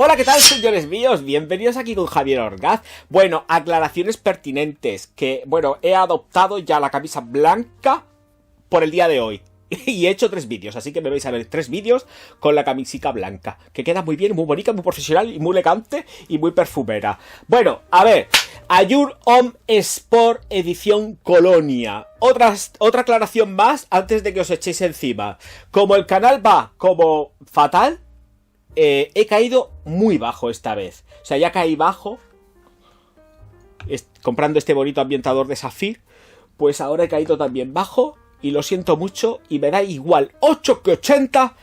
Hola, ¿qué tal, señores míos? Bienvenidos aquí con Javier Orgaz. Bueno, aclaraciones pertinentes, que, bueno, he adoptado ya la camisa blanca por el día de hoy. Y he hecho 3 vídeos, así que me vais a ver 3 vídeos con la camisica blanca, que queda muy bien, muy bonita, muy profesional y muy elegante y muy perfumera. Bueno, a ver, Allure Homme Sport edición Colonia. Otra aclaración más antes de que os echéis encima. Como el canal va como fatal, he caído muy bajo esta vez. O sea, ya caí bajo comprando este bonito ambientador de Saphir. Pues ahora he caído también bajo y lo siento mucho y me da igual 8 que 80.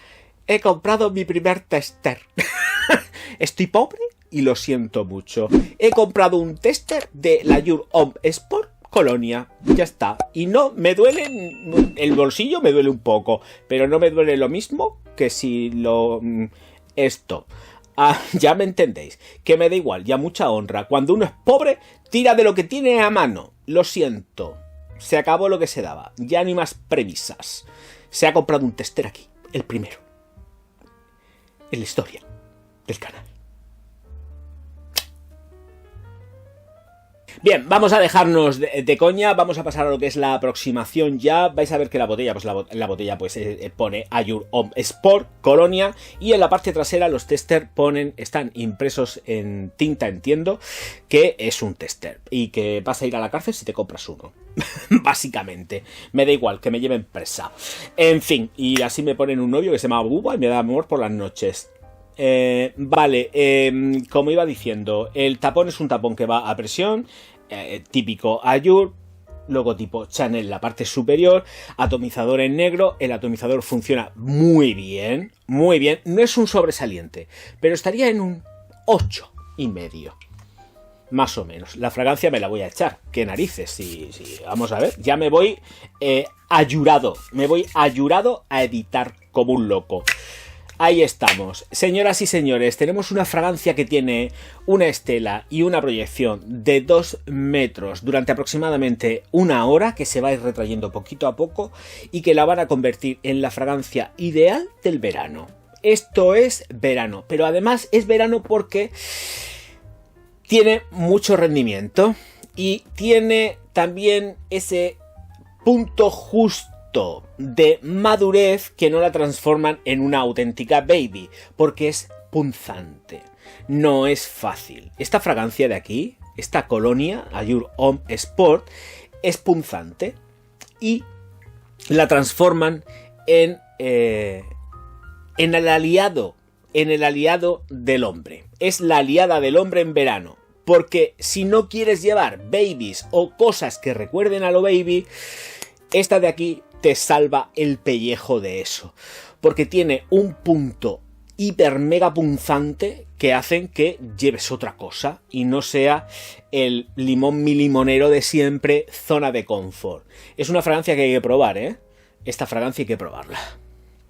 He comprado mi primer tester. Estoy pobre y lo siento mucho. He comprado un tester de la Allure Homme Sport Colonia. Ya está. Y no me duele, el bolsillo me duele un poco, pero no me duele lo mismo que si lo... esto. Ya me entendéis, que me da igual, ya mucha honra. Cuando uno es pobre, tira de lo que tiene a mano. Lo siento, se acabó lo que se daba, ya ni más premisas. Se ha comprado un tester aquí, el primero en la historia del canal. Bien, vamos a dejarnos de coña, vamos a pasar a lo que es la aproximación ya. Vais a ver que la botella, pues la botella pues pone Allure Homme Sport Colonia, y en la parte trasera los tester están impresos en tinta, entiendo, que es un tester y que vas a ir a la cárcel si te compras uno. Básicamente, me da igual, que me lleven presa. En fin, y así me ponen un novio que se llama Buba y me da amor por las noches. Vale, como iba diciendo, el tapón es un tapón que va a presión, típico Allure, logotipo Chanel la parte superior, atomizador en negro. El atomizador funciona muy bien, no es un sobresaliente, pero estaría en un 8,5 más o menos. La fragancia me la voy a echar, qué narices, sí, vamos a ver, ya me voy ayurado a editar como un loco. Ahí estamos. Señoras y señores, tenemos una fragancia que tiene una estela y una proyección de 2 metros durante aproximadamente 1 hora, que se va a ir retrayendo poquito a poco y que la van a convertir en la fragancia ideal del verano. Esto es verano, pero además es verano porque tiene mucho rendimiento y tiene también ese punto justo de madurez que no la transforman en una auténtica baby, porque es punzante, no es fácil. Esta fragancia de aquí, esta Colonia Allure Homme Sport, es punzante y la transforman en el aliado del hombre. Es la aliada del hombre en verano, porque si no quieres llevar babies o cosas que recuerden a lo baby, esta de aquí te salva el pellejo de eso, porque tiene un punto hiper mega punzante que hacen que lleves otra cosa y no sea el limón mi limonero de siempre, zona de confort. Es una fragancia que hay que probar, esta fragancia hay que probarla.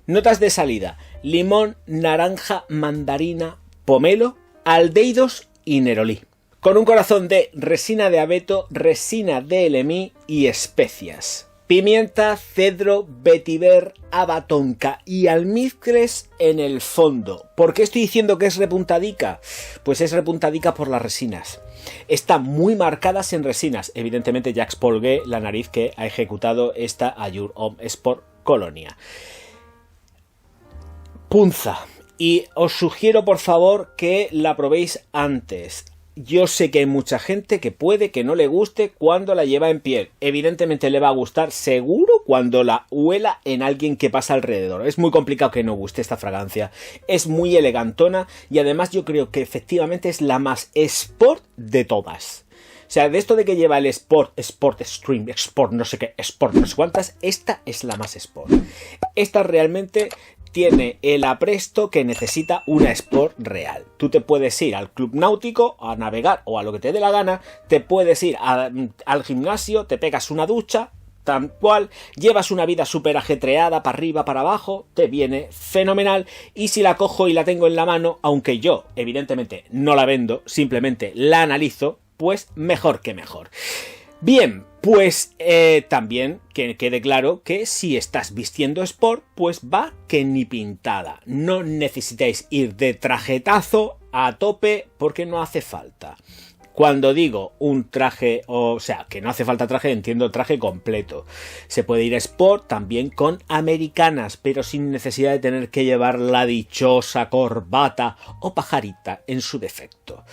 Notas de salida: limón, naranja, mandarina, pomelo, aldehídos y nerolí, con un corazón de resina de abeto, resina de elemí y especias. Pimienta, cedro, vetiver, haba tonka y almizcles en el fondo. ¿Por qué estoy diciendo que es repuntadica? Pues es repuntadica por las resinas. Están muy marcadas en resinas. Evidentemente Jacques Polgué, la nariz que ha ejecutado esta Allure Homme Sport Colonia. Punza. Y os sugiero por favor que la probéis antes. Yo sé que hay mucha gente que puede que no le guste cuando la lleva en piel. Evidentemente le va a gustar seguro cuando la huela en alguien que pasa alrededor. Es muy complicado que no guste esta fragancia. Es muy elegantona y además yo creo que efectivamente es la más sport de todas. O sea, de esto de que lleva el Sport Extreme, Sport no sé qué, Sport no sé cuántas, esta es la más Sport. Esta realmente tiene el apresto que necesita una Sport real. Tú te puedes ir al club náutico a navegar o a lo que te dé la gana, te puedes ir al gimnasio, te pegas una ducha, tal cual, llevas una vida súper ajetreada, para arriba, para abajo, te viene fenomenal. Y si la cojo y la tengo en la mano, aunque yo evidentemente no la vendo, simplemente la analizo, pues mejor que mejor. Bien, pues también que quede claro que si estás vistiendo sport, pues va que ni pintada. No necesitáis ir de trajetazo a tope porque no hace falta. Cuando digo un traje, o sea, que no hace falta traje, entiendo traje completo. Se puede ir sport también con americanas, pero sin necesidad de tener que llevar la dichosa corbata o pajarita en su defecto.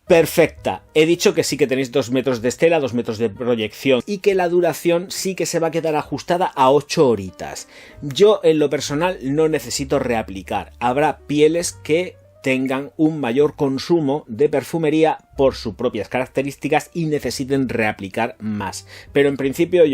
Perfecta. He dicho que sí que tenéis 2 metros de estela, 2 metros de proyección y que la duración sí que se va a quedar ajustada a 8 horitas. Yo en lo personal no necesito reaplicar. Habrá pieles que tengan un mayor consumo de perfumería por sus propias características y necesiten reaplicar más. Pero en principio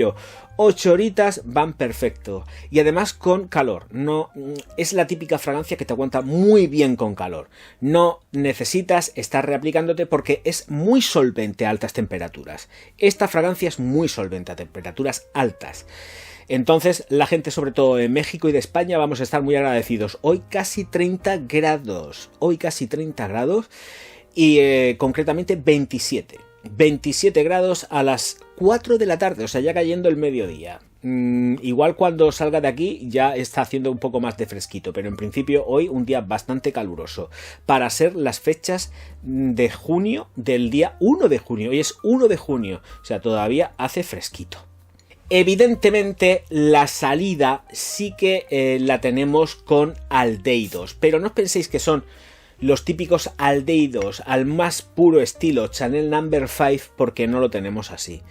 8 horitas van perfecto. Y además con calor. No es la típica fragancia que te aguanta muy bien con calor. No necesitas estar reaplicándote porque es muy solvente a altas temperaturas. Esta fragancia es muy solvente a temperaturas altas. Entonces, la gente, sobre todo de México y de España, vamos a estar muy agradecidos. Hoy casi 30 grados. Y concretamente 27. 27 grados a las 4 de la tarde, o sea, ya cayendo el mediodía. Igual cuando salga de aquí ya está haciendo un poco más de fresquito, pero en principio hoy un día bastante caluroso. Para ser las fechas de junio, del día 1 de junio. Hoy es 1 de junio, o sea, todavía hace fresquito. Evidentemente la salida sí que la tenemos con aldehídos, pero no os penséis que son los típicos aldehídos al más puro estilo Chanel No. 5 porque no lo tenemos así.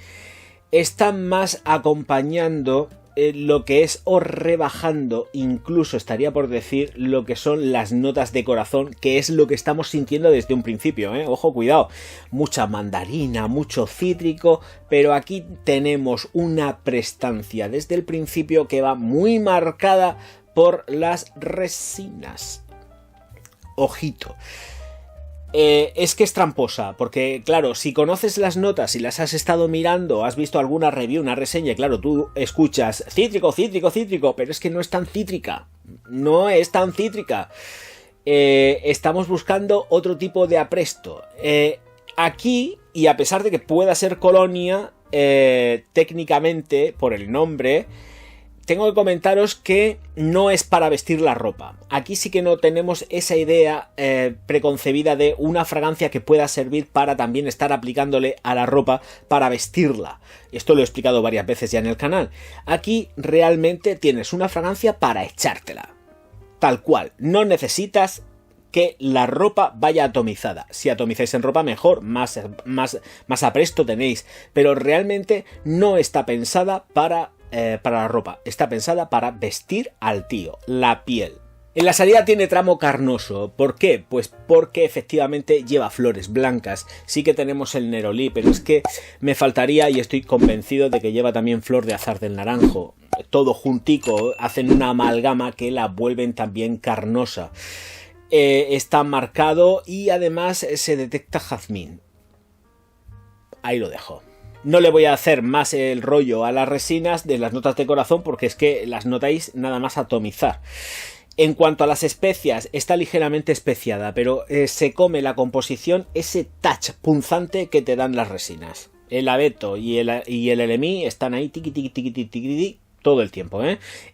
Están más acompañando lo que es o rebajando, incluso estaría por decir lo que son las notas de corazón, que es lo que estamos sintiendo desde un principio, Ojo, cuidado, mucha mandarina, mucho cítrico, pero aquí tenemos una prestancia desde el principio que va muy marcada por las resinas. Ojito. Es que es tramposa, porque claro, si conoces las notas y las has estado mirando, has visto alguna review, una reseña, y claro, tú escuchas cítrico, pero es que no es tan cítrica, estamos buscando otro tipo de apresto. Aquí, y a pesar de que pueda ser colonia, técnicamente, por el nombre, tengo que comentaros que no es para vestir la ropa. Aquí sí que no tenemos esa idea preconcebida de una fragancia que pueda servir para también estar aplicándole a la ropa para vestirla. Esto lo he explicado varias veces ya en el canal. Aquí realmente tienes una fragancia para echártela. Tal cual. No necesitas que la ropa vaya atomizada. Si atomizáis en ropa mejor, más apresto tenéis. Pero realmente no está pensada para la ropa, está pensada para vestir al tío, la piel. En la salida tiene tramo carnoso. ¿Por qué? Pues porque efectivamente lleva flores blancas. Sí que tenemos el nerolí, pero es que me faltaría, y estoy convencido de que lleva también flor de azar del naranjo. Todo juntico, hacen una amalgama que la vuelven también carnosa. Está marcado y además se detecta jazmín. Ahí lo dejo. No le voy a hacer más el rollo a las resinas de las notas de corazón porque es que las notáis nada más atomizar. En cuanto a las especias, está ligeramente especiada, pero se come la composición ese touch punzante que te dan las resinas. El abeto y el LMI están ahí tiqui, tiqui, tiqui, tiqui, tiqui, todo el tiempo,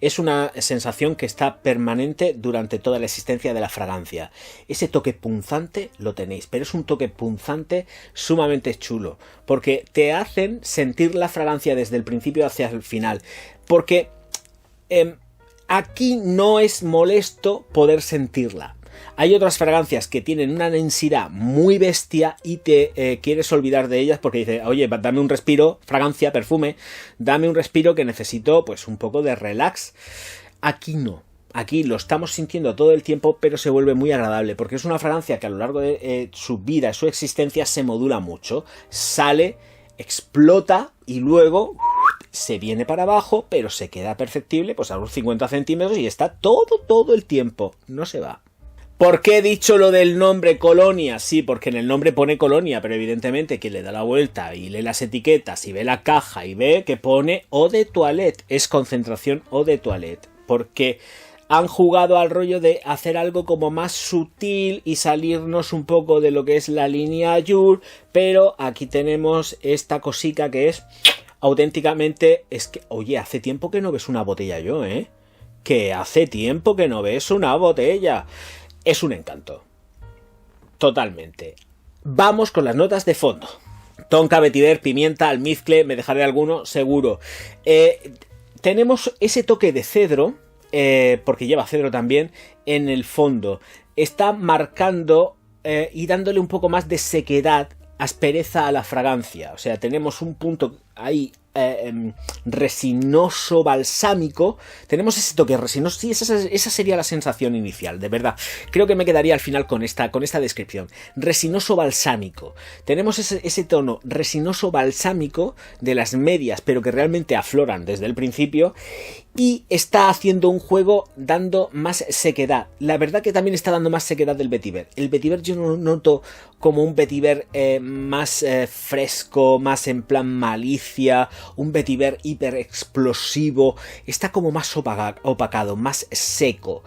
Es una sensación que está permanente durante toda la existencia de la fragancia. Ese toque punzante lo tenéis, pero es un toque punzante sumamente chulo, porque te hacen sentir la fragancia desde el principio hacia el final, porque aquí no es molesto poder sentirla. Hay otras fragancias que tienen una densidad muy bestia y te quieres olvidar de ellas porque dices, oye, dame un respiro, fragancia, perfume, dame un respiro que necesito pues un poco de relax. Aquí no. Aquí lo estamos sintiendo todo el tiempo, pero se vuelve muy agradable porque es una fragancia que a lo largo de su vida, su existencia, se modula mucho. Sale, explota y luego se viene para abajo, pero se queda perceptible pues a unos 50 centímetros y está todo el tiempo. No se va. ¿Por qué he dicho lo del nombre Colonia? Sí, porque en el nombre pone Colonia, pero evidentemente quien le da la vuelta y lee las etiquetas y ve la caja y ve que pone Eau de Toilette, es concentración Eau de Toilette, porque han jugado al rollo de hacer algo como más sutil y salirnos un poco de lo que es la línea Allure, pero aquí tenemos esta cosica que es auténticamente, es que, oye, hace tiempo que no ves una botella yo, que hace tiempo que no ves una botella. Es un encanto. totalmente. Vamos con las notas de fondo. Tonka, vetiver, pimienta, almizcle, me dejaré alguno, seguro. Tenemos ese toque de cedro, porque lleva cedro también, en el fondo. Está marcando y dándole un poco más de sequedad, aspereza a la fragancia. O sea, tenemos un punto ahí resinoso, balsámico. Tenemos ese toque resinoso. Sí, esa sería la sensación inicial, de verdad. Creo que me quedaría al final con esta descripción. Resinoso balsámico. Tenemos ese tono resinoso balsámico de las medias, pero que realmente afloran desde el principio. Y está haciendo un juego dando más sequedad. La verdad que también está dando más sequedad del vetiver. El vetiver yo no noto como un vetiver más fresco, más en plan malicia, un vetiver hiper explosivo. Está como más opacado, más seco.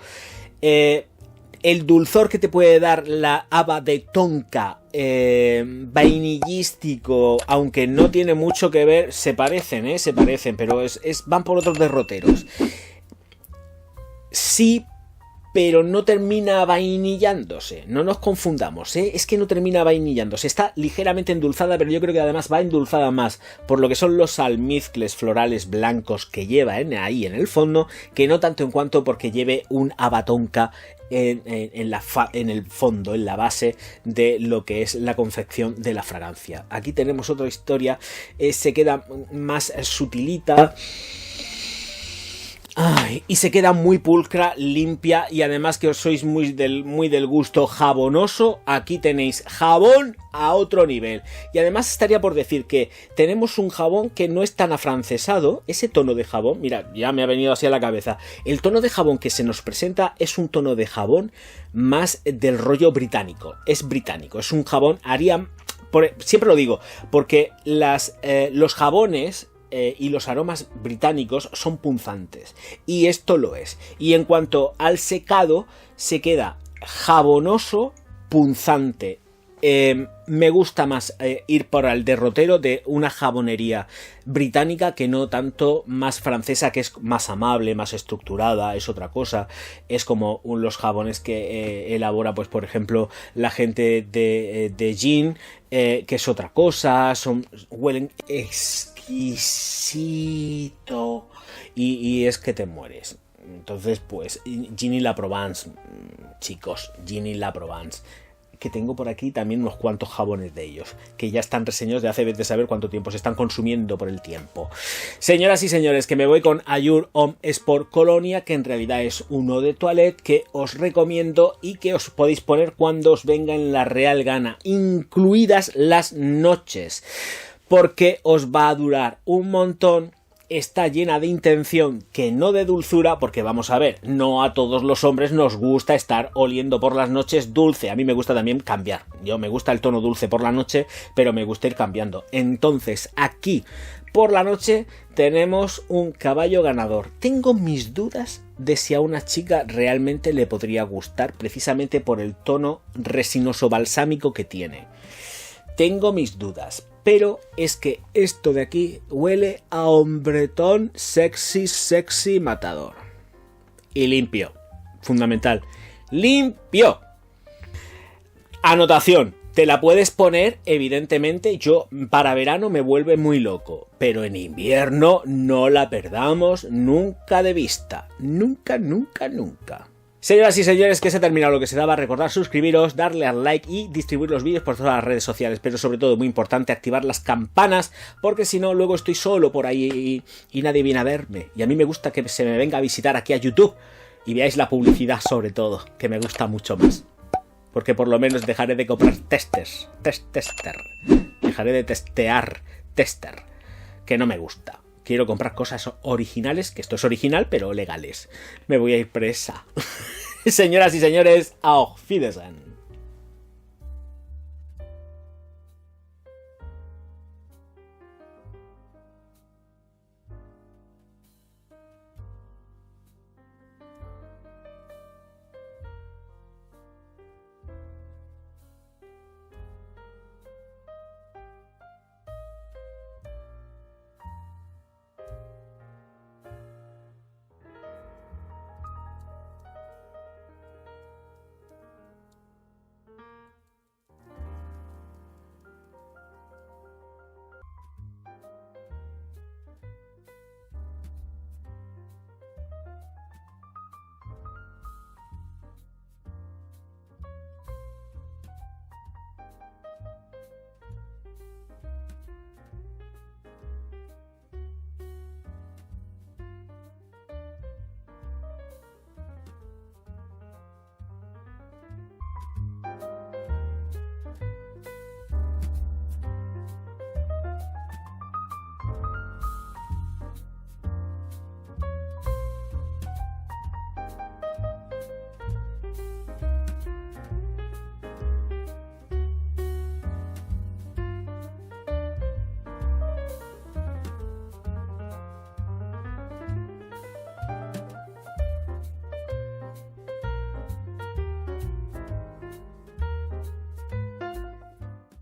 El dulzor que te puede dar la haba de Tonka, vainillístico, aunque no tiene mucho que ver, se parecen, pero van por otros derroteros. Sí, pero no termina vainillándose, no nos confundamos, es que no termina vainillándose, está ligeramente endulzada, pero yo creo que además va endulzada más por lo que son los almizcles florales blancos que lleva ahí en el fondo, que no tanto en cuanto porque lleve un haba Tonka en el fondo, en la base de lo que es la confección de la fragancia. Aquí tenemos otra historia, se queda más sutilita. Ay, y se queda muy pulcra, limpia, y además que os sois muy del gusto jabonoso, aquí tenéis jabón a otro nivel. Y además estaría por decir que tenemos un jabón que no es tan afrancesado. Ese tono de jabón, mira, ya me ha venido así a la cabeza. El tono de jabón que se nos presenta es un tono de jabón más del rollo británico. Es británico, es un jabón, siempre lo digo, porque los jabones y los aromas británicos son punzantes, y esto lo es. Y en cuanto al secado, se queda jabonoso, punzante. Me gusta más ir por el derrotero de una jabonería británica que no tanto más francesa, que es más amable, más estructurada, es otra cosa. Es como los jabones que elabora, pues por ejemplo, la gente de Jean, que es otra cosa, huelen exquisito y es que te mueres. Entonces, pues, Jean La Provence, chicos, Jean La Provence. Que tengo por aquí también unos cuantos jabones de ellos, que ya están reseñados de hace de saber cuánto tiempo se están consumiendo por el tiempo. Señoras y señores, que me voy con Allure Homme Sport Colonia, que en realidad es uno de toilette que os recomiendo y que os podéis poner cuando os venga en la real gana, incluidas las noches, porque os va a durar un montón. Está llena de intención, que no de dulzura, porque vamos a ver, no a todos los hombres nos gusta estar oliendo por las noches dulce. A mí me gusta también cambiar. Yo me gusta el tono dulce por la noche, pero me gusta ir cambiando. Entonces, aquí, por la noche, tenemos un caballo ganador. Tengo mis dudas de si a una chica realmente le podría gustar, precisamente por el tono resinoso balsámico que tiene. Tengo mis dudas, pero es que esto de aquí huele a hombretón sexy matador. Y limpio, fundamental, limpio. Anotación, te la puedes poner, evidentemente, yo para verano me vuelve muy loco, pero en invierno no la perdamos nunca de vista, nunca. Señoras y señores, que se ha terminado lo que se daba. Recordad suscribiros, darle al like y distribuir los vídeos por todas las redes sociales, pero sobre todo, muy importante, activar las campanas, porque si no, luego estoy solo por ahí y nadie viene a verme. Y a mí me gusta que se me venga a visitar aquí a YouTube y veáis la publicidad, sobre todo, que me gusta mucho más. Porque por lo menos dejaré de comprar tester. Dejaré de tester, que no me gusta. Quiero comprar cosas originales, que esto es original, pero legales. Me voy a ir presa. Señoras y señores, auf Wiedersehen.